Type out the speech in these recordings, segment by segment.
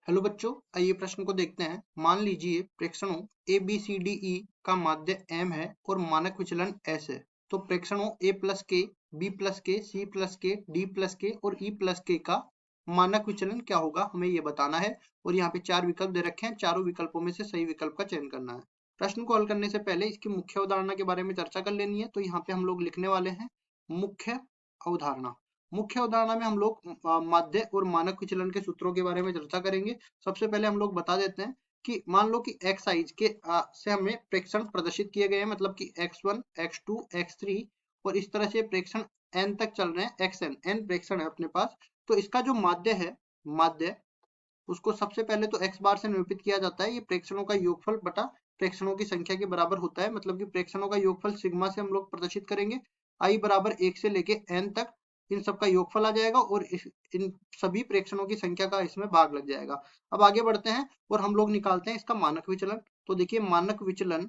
Hello बच्चों, आइए प्रश्न को देखते हैं। मान लीजिए प्रेक्षणों A B C D E का माध्य m है और मानक विचलन s है। तो प्रेक्षणों a प्लस के, b प्लस के, c प्लस के, d प्लस के और e प्लस के का मानक विचलन क्या होगा, हमें ये बताना है। और यहाँ पे चार विकल्प दे रखे हैं, चारों विकल्पों में से सही विकल्प का चयन करना है। प्रश्न को हल करने से पहले इसकी मुख्य अवधारणा के बारे में चर्चा कर लेनी है। तो यहाँ पे हम लोग लिखने वाले हैं मुख्य अवधारणा। मुख्य अवधारणा में हम लोग माध्य और मानक विचलन के सूत्रों के बारे में चर्चा करेंगे। सबसे पहले हम लोग बता देते हैं कि मान लो कि x साइज के से हमें प्रेक्षण प्रदर्शित किए गए हैं, मतलब कि x1, x2, x3 और इस तरह से प्रेक्षण n तक चल रहे हैं। xn n प्रेक्षण है अपने पास। तो इसका जो माध्य है, माध्य उसको सबसे पहले तो x बार से निरूपित किया जाता है। ये प्रेक्षणों का योगफल बटा प्रेक्षणों की संख्या के बराबर होता है, मतलब कि प्रेक्षणों का योगफल सिग्मा से हम लोग प्रदर्शित करेंगे। i बराबर 1 से लेके n तक इन सब का योगफल आ जाएगा और इन सभी प्रेक्षणों की संख्या का इसमें भाग लग जाएगा। अब आगे बढ़ते हैं और हम लोग निकालते हैं इसका मानक विचलन। तो देखिए मानक विचलन,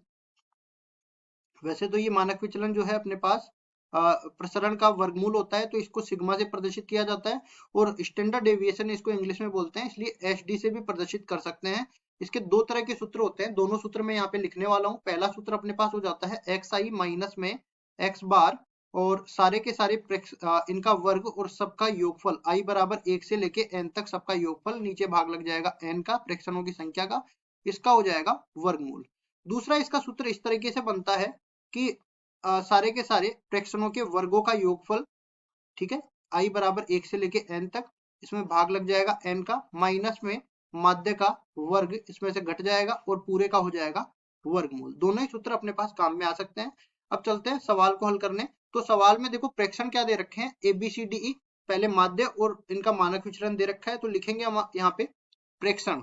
वैसे तो ये मानक विचलन जो है अपने पास प्रसरण का वर्गमूल होता है, तो इसको सिग्मा से प्रदर्शित किया जाता है। और स्टैंडर्ड डेविएशन इसको इंग्लिश में बोलते हैं, इसलिए एच डी से भी प्रदर्शित कर सकते हैं। इसके दो तरह के सूत्र होते हैं, दोनों सूत्र मैं यहाँ पे लिखने वाला हूँ। पहला सूत्र अपने पास हो जाता है एक्स आई माइनस में एक्स बार और सारे के सारे इनका वर्ग और सबका योगफल आई बराबर 1 से लेके n तक सबका योगफल, नीचे भाग लग जाएगा n का, प्रेक्षणों की संख्या का, इसका हो जाएगा वर्गमूल। दूसरा इसका सूत्र इस तरीके से बनता है कि सारे के सारे प्रेक्षणों के वर्गों का योगफल, ठीक है, i बराबर 1 से लेके n तक, इसमें भाग लग जाएगा n का, माइनस में माध्य का वर्ग इसमें से घट जाएगा और पूरे का हो जाएगा वर्गमूल। दोनों ही सूत्र अपने पास काम में आ सकते हैं। अब चलते हैं सवाल को हल करने। तो सवाल में देखो प्रेक्षण क्या दे रखे हैं, A B C D E. पहले माध्य और इनका मानक विचलन दे रखा है, तो लिखेंगे हम यहाँ पे प्रेक्षण।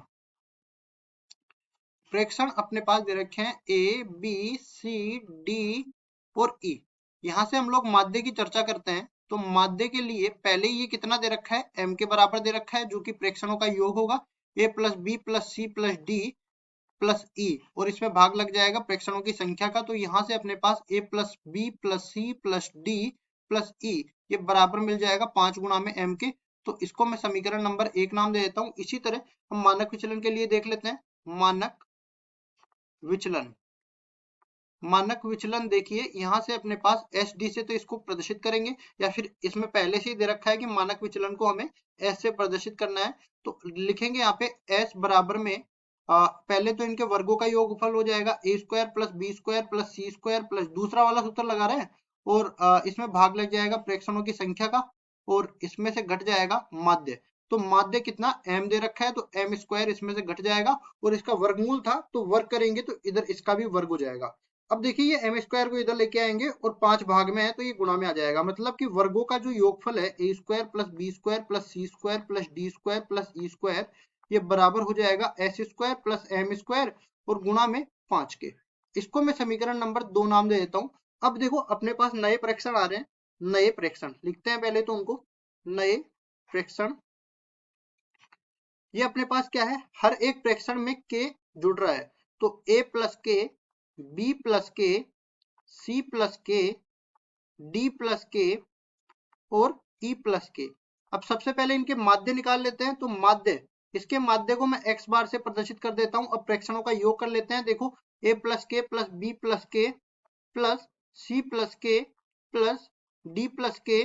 प्रेक्षण अपने पास दे रखे हैं ए बी सी डी और ई। यहां से हम लोग माध्य की चर्चा करते हैं। तो माध्य के लिए पहले ये कितना दे रखा है, m के बराबर दे रखा है, जो कि प्रेक्षणों का योग होगा, a plus B plus C plus D plus E, और इसमें भाग लग जाएगा प्रेक्षणों की संख्या का। तो यहाँ से अपने पास a plus B plus C plus D plus E ये बराबर मिल जाएगा 5 गुणा में m के। तो इसको मैं समीकरण नंबर 1 नाम दे देता हूँ। इसी तरह हम मानक विचलन के लिए देख लेते हैं। मानक विचलन, मानक विचलन देखिए यहाँ से अपने पास एस डी से तो इसको प्रदर्शित करेंगे, या फिर इसमें पहले से ही दे रखा है कि मानक विचलन को हमें एस से प्रदर्शित करना है। तो लिखेंगे यहाँ पे एस बराबर में पहले तो इनके वर्गों का योगफल हो जाएगा A square plus B square plus C square plus दूसरा वाला सूत्र लगा रहे हैं, और इसमें भाग लग जाएगा प्रेक्षणों की संख्या का, और इसमें से घट जाएगा माध्य। तो माध्य कितना m दे रखा है, तो m स्क्वायर इसमें से घट जाएगा, और इसका वर्गमूल था तो वर्ग करेंगे तो इधर इसका भी वर्ग हो जाएगा। अब देखिए ये एम स्क्वायर को इधर लेके आएंगे और 5 भाग में है तो ये गुणा में आ जाएगा, मतलब कि वर्गों का जो योगफल है A square plus B square plus C square plus D square plus E square ये बराबर हो जाएगा S square plus M square और गुणा में 5 के। इसको मैं समीकरण नंबर 2 नाम दे देता हूँ। अब देखो अपने पास नए प्रेक्षण आ रहे हैं, नए प्रेक्षण लिखते हैं पहले तो उनको, नए प्रेक्षण। ये अपने पास क्या है, हर एक प्रेक्षण में के जुड़ रहा है, तो a प्लस के, बी प्लस के, सी प्लस के, डी प्लस के और ई प्लस के। अब सबसे पहले इनके माध्य निकाल लेते हैं। तो माध्य, इसके माध्य को मैं x बार से प्रदर्शित कर देता हूं। अब प्रेक्षणों का योग कर लेते हैं। देखो a प्लस के प्लस बी प्लस के प्लस सी प्लस के प्लस डी प्लस के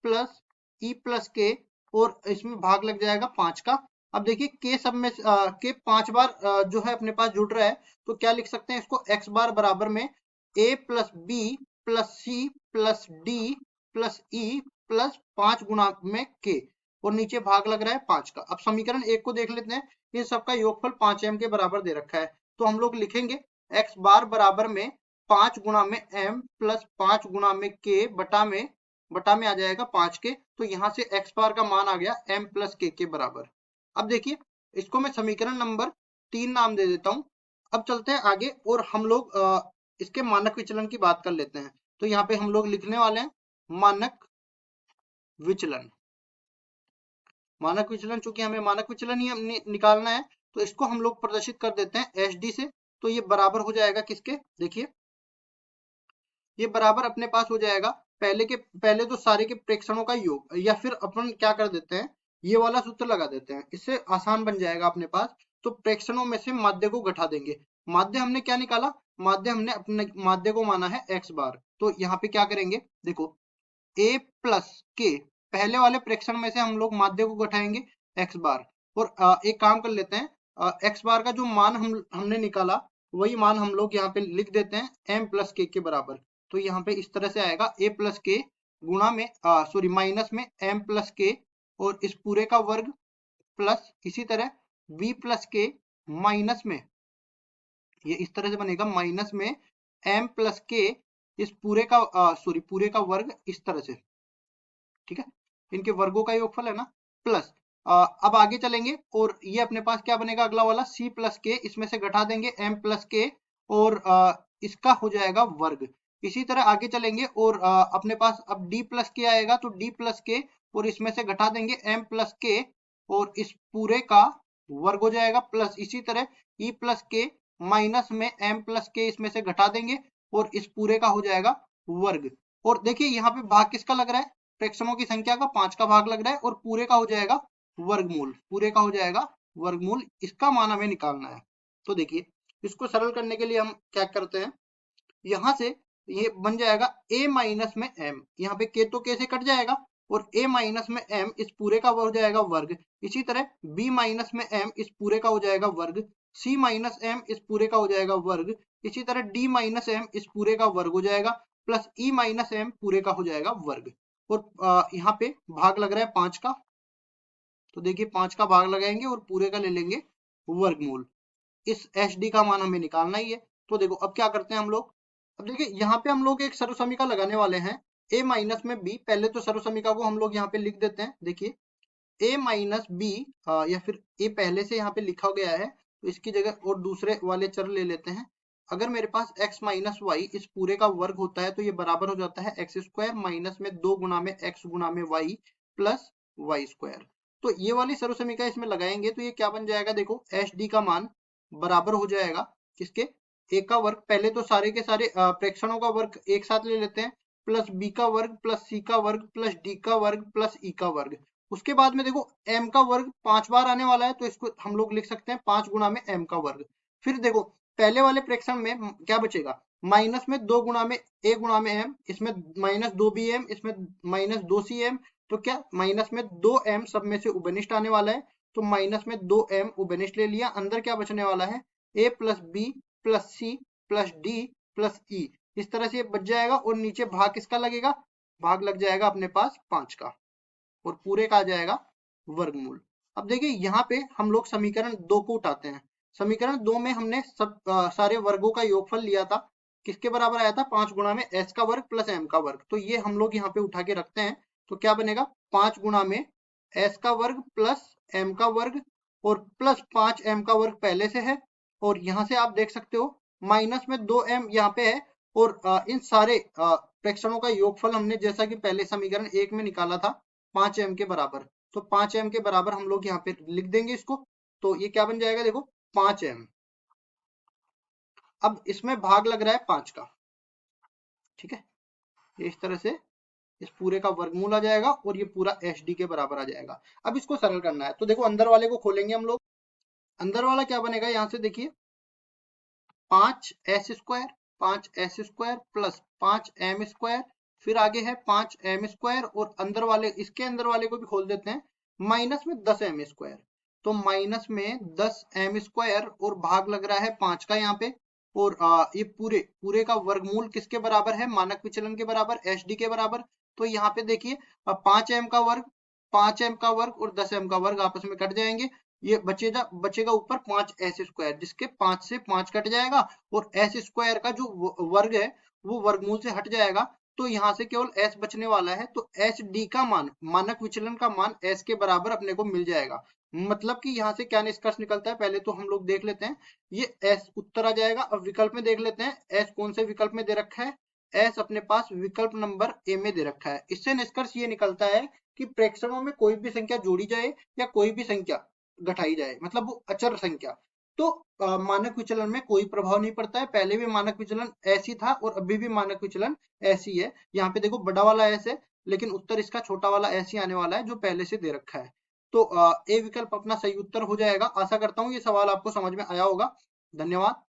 प्लस ई प्लस के, और इसमें भाग लग जाएगा 5 का। अब देखिए के सब में के 5 बार जो है अपने पास जुड़ रहा है, तो क्या लिख सकते हैं इसको, x बार बराबर में a plus B plus C plus D plus e plus 5 गुणा में के, और नीचे भाग लग रहा है 5 का। अब समीकरण 1 को देख लेते हैं। इन सबका योगफल 5m के बराबर दे रखा है, तो हम लोग लिखेंगे x बार बराबर में 5 गुणा में m प्लस 5 गुणा में k बटा में आ जाएगा 5 के। तो यहाँ से x बार का मान आ गया m प्लस के बराबर। अब देखिए इसको मैं समीकरण नंबर 3 नाम दे देता हूँ। अब चलते हैं आगे और हम लोग इसके मानक विचलन की बात कर लेते हैं। तो यहाँ पे हम लोग लिखने वाले हैं मानक विचलन। मानक विचलन, चूंकि हमें मानक विचलन ही निकालना है, तो इसको हम लोग प्रदर्शित कर देते हैं एच डी से। तो ये बराबर हो जाएगा किसके, देखिए ये बराबर अपने पास हो जाएगा पहले तो सारे के प्रेक्षणों का योग, या फिर अपन क्या कर देते हैं, ये वाला सूत्र लगा देते हैं, इससे आसान बन जाएगा अपने पास। तो प्रेक्षणों में से माध्य को घटा देंगे। माध्य हमने क्या निकाला, माध्य हमने अपने माध्य को माना है x बार। तो यहाँ पे क्या करेंगे, देखो a प्लस के, पहले वाले प्रेक्षण में से हम लोग माध्य को घटाएंगे x बार। और एक काम कर लेते हैं, x बार का जो मान हमने निकाला वही मान हम लोग यहाँ पे लिख देते हैं m प्लस के बराबर। तो यहाँ पे इस तरह से आएगा a प्लस के गुणा में सॉरी माइनस में m प्लस के और इस पूरे का वर्ग प्लस इसी तरह b प्लस के माइनस में, ये इस तरह से बनेगा माइनस में m प्लस के इस पूरे का सॉरी पूरे का वर्ग इस तरह से, ठीक है, इनके वर्गों का योगफल है ना, प्लस अब आगे चलेंगे और ये अपने पास क्या बनेगा अगला वाला c प्लस के, इसमें से घटा देंगे m प्लस के और इसका हो जाएगा वर्ग। इसी तरह आगे चलेंगे और अपने पास अब d प्लस के आएगा, तो d प्लस के और इसमें से घटा देंगे m प्लस के और इस पूरे का वर्ग हो जाएगा, प्लस इसी तरह e प्लस के माइनस में m प्लस के इसमें से घटा देंगे और इस पूरे का हो जाएगा वर्ग। और देखिए यहाँ पे भाग किसका लग रहा है, प्रेक्षणों की संख्या का 5 का भाग लग रहा है और पूरे का हो जाएगा वर्गमूल, पूरे का हो जाएगा वर्गमूल, इसका मान हमें निकालना है। तो देखिए इसको सरल करने के लिए हम क्या करते हैं, यहाँ से ये बन जाएगा a माइनस में m, यहाँ पे k तो k से कट जाएगा और a माइनस में m इस पूरे का हो जाएगा वर्ग। इसी तरह b माइनस में m इस पूरे का हो जाएगा वर्ग, c माइनस m इस पूरे का हो जाएगा वर्ग, इसी तरह d माइनस m इस पूरे का वर्ग हो जाएगा, प्लस e माइनस m पूरे का हो जाएगा वर्ग। और यहाँ पे भाग लग रहा है 5 का, तो देखिए 5 का भाग लगाएंगे और पूरे का ले लेंगे वर्गमूल। इस HD का मान हमें निकालना ही है। तो देखो अब क्या करते हैं हम लोग, अब देखिए यहाँ पे हम लोग एक सर्वसमीका लगाने वाले हैं a माइनस में b। पहले तो सर्वसमीका को हम लोग यहाँ पे लिख देते हैं, देखिए a माइनस b या फिर a पहले से यहाँ पे लिखा गया है तो इसकी जगह और दूसरे वाले चर ले लेते हैं। अगर मेरे पास x माइनस वाई इस पूरे का वर्ग होता है तो ये बराबर हो जाता है एक्स स्क्वायर माइनस में 2 गुना में x गुना में y प्लस वाई स्क्वायर। तो ये वाली सर्वसमीका इसमें लगाएंगे तो ये क्या बन जाएगा, देखो HD का मान बराबर हो जाएगा किसके, a का वर्ग, पहले तो सारे के सारे प्रेक्षणों का वर्ग एक साथ ले लेते हैं, प्लस b का वर्ग प्लस c का वर्ग प्लस d का वर्ग प्लस e का वर्ग। उसके बाद में देखो m का वर्ग 5 बार आने वाला है तो इसको हम लोग लिख सकते हैं 5 गुना में m का वर्ग। फिर देखो पहले वाले प्रेक्षण में क्या बचेगा, माइनस में 2 गुना में a गुना में m, इसमें माइनस 2bm, इसमें माइनस 2cm, तो क्या माइनस में 2m सब में से उभयनिष्ठ आने वाला है, तो माइनस में 2m उभयनिष्ठ ले लिया, अंदर क्या बचने वाला है a plus b plus c plus d plus e, इस तरह से ये बच जाएगा और नीचे भाग किसका लगेगा, भाग लग जाएगा अपने पास 5 का और पूरे का आ जाएगा वर्गमूल। अब देखिए यहाँ पे हम लोग समीकरण 2 को उठाते हैं। समीकरण 2 में हमने सब सारे वर्गों का योगफल लिया था, किसके बराबर आया था, 5 गुना में s का वर्ग प्लस m का वर्ग। तो ये हम लोग यहाँ पे उठा के रखते हैं, तो क्या बनेगा 5 गुना में s का वर्ग प्लस m का वर्ग और प्लस 5m का वर्ग पहले से है, और यहाँ से आप देख सकते हो माइनस में 2m यहाँ पे है और इन सारे प्रेक्षणों का योगफल हमने जैसा कि पहले समीकरण 1 में निकाला था 5m के बराबर, तो 5m के बराबर हम लोग यहाँ पे लिख देंगे इसको। तो ये क्या बन जाएगा, देखो 5m। अब इसमें भाग लग रहा है 5 का, ठीक है, इस तरह से इस पूरे का वर्गमूल आ जाएगा और ये पूरा HD के बराबर आ जाएगा। अब इसको सरल करना है तो देखो अंदर वाले को खोलेंगे हम लोग, अंदर वाला क्या बनेगा, यहाँ से देखिए 5s square, 5s square plus 5m square, फिर आगे है 5m स्क्वायर और अंदर वाले इसके अंदर वाले को भी खोल देते हैं, माइनस में 10m स्क्वायर, तो माइनस में 10m स्क्वायर और भाग लग रहा है 5 का यहाँ पे, और ये पूरे का वर्गमूल किसके बराबर है, मानक विचलन के बराबर, HD के बराबर। तो यहाँ पे देखिए 5m का वर्ग, 5m का वर्ग और 10m का वर्ग आपस में कट जाएंगे, ये बचेगा ऊपर 5s स्क्वायर, जिसके 5 से 5 कट जाएगा और s स्क्वायर का जो वर्ग है वो वर्गमूल से हट जाएगा, तो यहाँ से केवल s बचने वाला है। तो SD का मान, मानक विचलन का मान s के बराबर अपने को मिल जाएगा। मतलब कि यहाँ से क्या निष्कर्ष निकलता है, पहले तो हम लोग देख लेते हैं, ये s उत्तर आ जाएगा। अब विकल्प में देख लेते हैं s कौन से विकल्प में दे रखा है, s अपने पास विकल्प नंबर a में दे रखा है। इससे निष्कर्ष ये निकलता है कि प्रेक्षणों में कोई भी संख्या जोड़ी जाए या कोई भी संख्या घटाई जाए, मतलब वो अचर संख्या, तो मानक विचलन में कोई प्रभाव नहीं पड़ता है। पहले भी मानक विचलन ऐसी था और अभी भी मानक विचलन ऐसी है। यहाँ पे देखो बड़ा वाला एस है लेकिन उत्तर इसका छोटा वाला एस ही आने वाला है जो पहले से दे रखा है। तो ए विकल्प अपना सही उत्तर हो जाएगा। आशा करता हूँ ये सवाल आपको समझ में आया होगा। धन्यवाद।